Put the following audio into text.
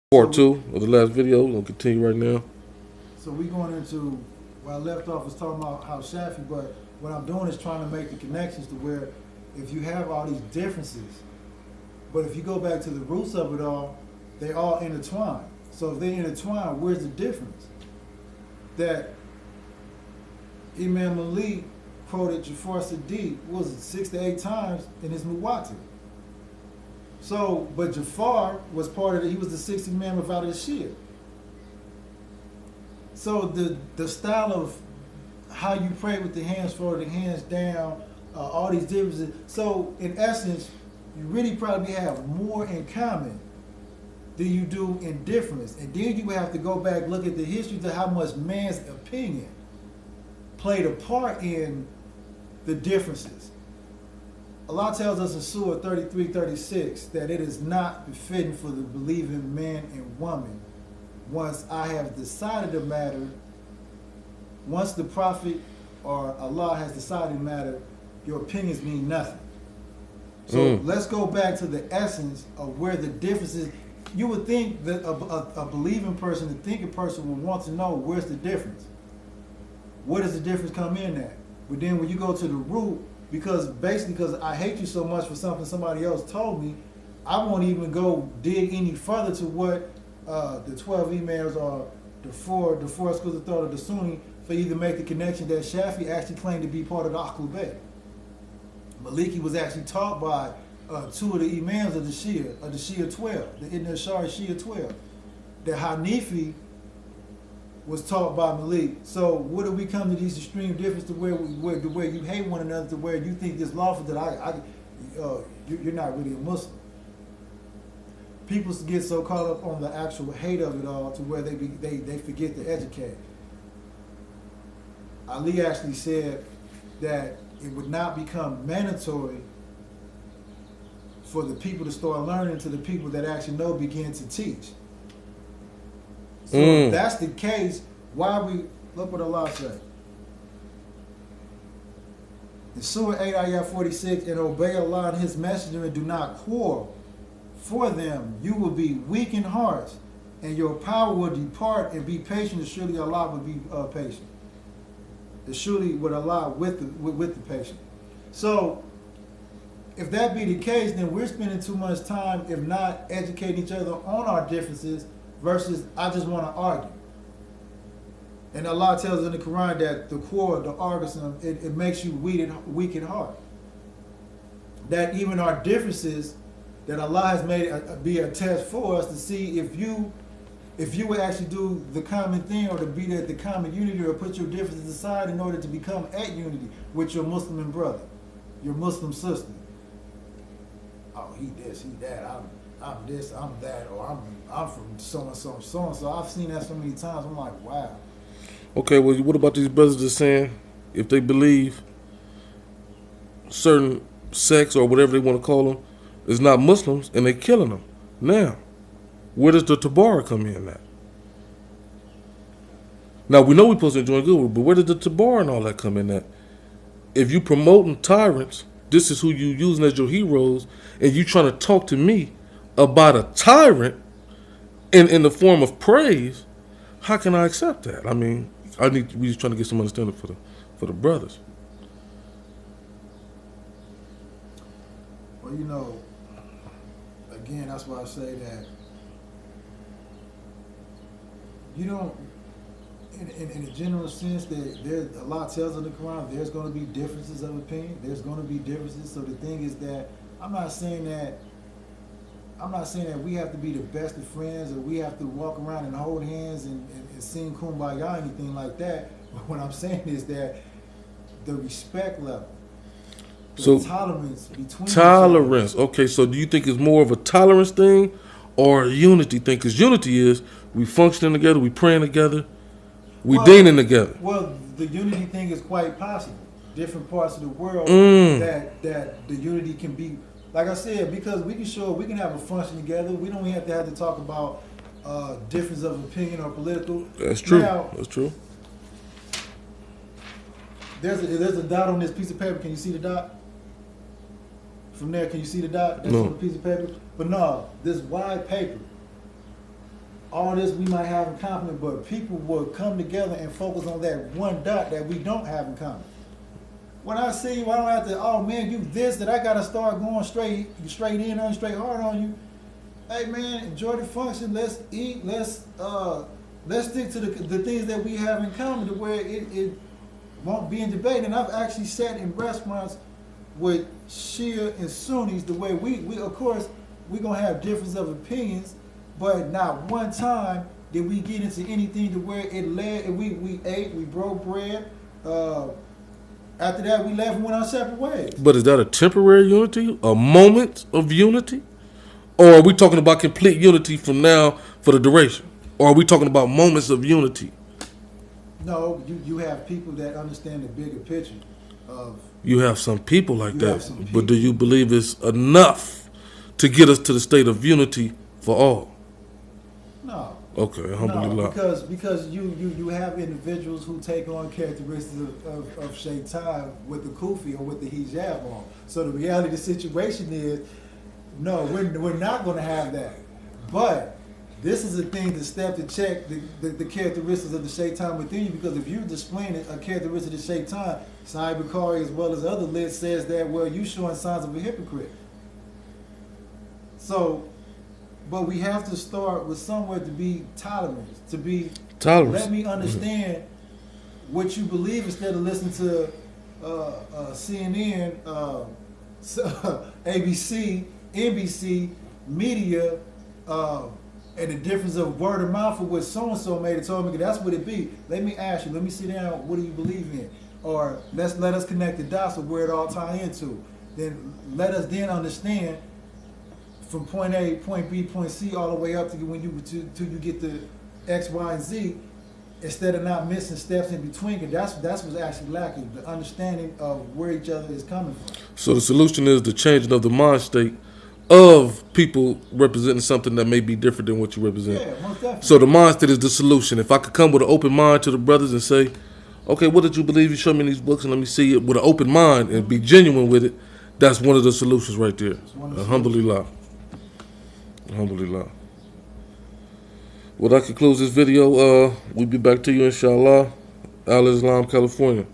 Part So, two of the last video. We're gonna continue right now. so we going into where I left off was talking about how Shafi, but what I'm doing is trying to make the connections to where if you have all these differences, but if you go back to the roots of it all, they all intertwine. So if they intertwine, where's the difference? That Imam Malik quoted Jafar Sadiq, what was it, 6 to 8 times in his Muwatir. So, but Jafar was part of it, he was the 60th man without his Shia. So the style of how you pray with the hands forward, the hands down, all these differences. So in essence, you really probably have more in common than you do in difference. And then you have to go back, look at the history to how much man's opinion played a part in the differences. Allah tells us in Surah 33:36 that it is not befitting for the believing man and woman, once I have decided the matter, once the Prophet or Allah has decided the matter, your opinions mean nothing. So let's go back to the essence of where the difference is. You would think that a believing person, a thinking person would want to know where's the difference. Where does the difference come in at? But then when you go to the root, because I hate you so much for something somebody else told me, I won't even go dig any further to what the 12 emails or the four schools of thought of the Sunni for you to make the connection that Shafi actually claimed to be part of the Ahlul Bayt. Maliki was actually taught by two of the imams of the Shia 12, the Ibn Ashari Shia 12. The Hanifi was taught by Malik. So where do we come to these extreme differences to where you hate one another, to where you think it's lawful that you're not really a Muslim? People get so caught up on the actual hate of it all to where they forget to educate. Ali actually said that it would not become mandatory for the people to start learning to the people that actually know begin to teach. So if that's the case, why look what Allah said. In Surah 8, Ayah 46, and obey Allah and His Messenger and do not quarrel. For them, you will be weak in hearts, and your power will depart, and be patient, and surely Allah will be patient. And surely with Allah with the patient. So, if that be the case, then we're spending too much time, if not educating each other on our differences, versus I just want to argue. And Allah tells in the Quran that the quarrel, the argument, it makes you weak in heart. That even our differences, that Allah has made be a test for us to see if you would actually do the common thing, or to be the common unity, or put your differences aside in order to become at unity with your Muslim brother, your Muslim sister. Oh, he this, he that. I'm this, I'm that, or I'm from so and so and so and so. I've seen that so many times. I'm like, wow. Okay, well, what about these brothers that's saying if they believe certain sects or whatever they want to call them is not Muslims and they killing them? Now, where does the Tabara come in at? Now, we know we're supposed to enjoy good, but where does the Tabara and all that come in at? If you promoting tyrants, this is who you using as your heroes, and you trying to talk to me about a tyrant in the form of praise, how can I accept that? I mean, we just trying to get some understanding for the brothers. Well, again, that's why I say that you don't, in a general sense, that Allah tells in the Quran, there's going to be differences of opinion. There's going to be differences. So the thing is that I'm not saying that we have to be the best of friends, or we have to walk around and hold hands and sing kumbaya or anything like that. But what I'm saying is that the respect level, the tolerance between tolerance. Okay, so do you think it's more of a tolerance thing or a unity thing? Because unity is we functioning together, we praying together, we dining together. Well, the unity thing is quite possible. Different parts of the world that the unity can be. Like I said, because we can have a function together. We don't have to talk about difference of opinion or political. That's true. Now, that's true. There's a dot on this piece of paper. Can you see the dot? From there, can you see the dot? That's No. on the piece of paper. But no, this wide paper. all this we might have in common, but people will come together and focus on that one dot that we don't have in common. When I see you, I don't have to, oh man, you this, that I gotta start going straight in on straight hard on you. Hey man, enjoy the function, let's eat, let's stick to the things that we have in common to where it won't be in debate. And I've actually sat in restaurants with Shia and Sunnis the way we of course, we're gonna have difference of opinions, but not one time did we get into anything to where it led, and we ate, we broke bread. After that, we left and went our separate ways. But is that a temporary unity, a moment of unity? Or are we talking about complete unity from now for the duration? Or are we talking about moments of unity? No, you have people that understand the bigger picture of. You have some people like You that, have some but do people. you believe it's enough to get us to the state of unity for all? No. Okay, No, alhamdulillah. because you have individuals who take on characteristics of shaitan with the kufi or with the hijab on. So the reality of the situation is, no, we're not going to have that. But this is a thing to step to check the characteristics of the shaitan within you, because if you're displaying a characteristic of the shaitan, Sahih Bukhari as well as other lists says that, well, you showing signs of a hypocrite. So, but we have to start with somewhere to be tolerant, to be Tolerance. let me understand what you believe instead of listening to CNN, ABC, NBC, media, and the difference of word of mouth of what so and so made it told me that's what it be. Let me ask you. Let me sit down. What do you believe in? Or let us connect the dots of where it all tie into. Then let us then understand from point A, point B, point C, all the way up to when till you get to X, Y, and Z, instead of not missing steps in between. And that's what's actually lacking, the understanding of where each other is coming from. So the solution is the changing of the mind state of people representing something that may be different than what you represent. Yeah, most definitely. So the mind state is the solution. If I could come with an open mind to the brothers and say, okay, what did you believe? You show me these books and let me see it with an open mind and be genuine with it. That's one of the solutions right there. Alhamdulillah. Alhamdulillah. Well, that concludes this video. We'll be back to you, inshallah. Al Islam, California.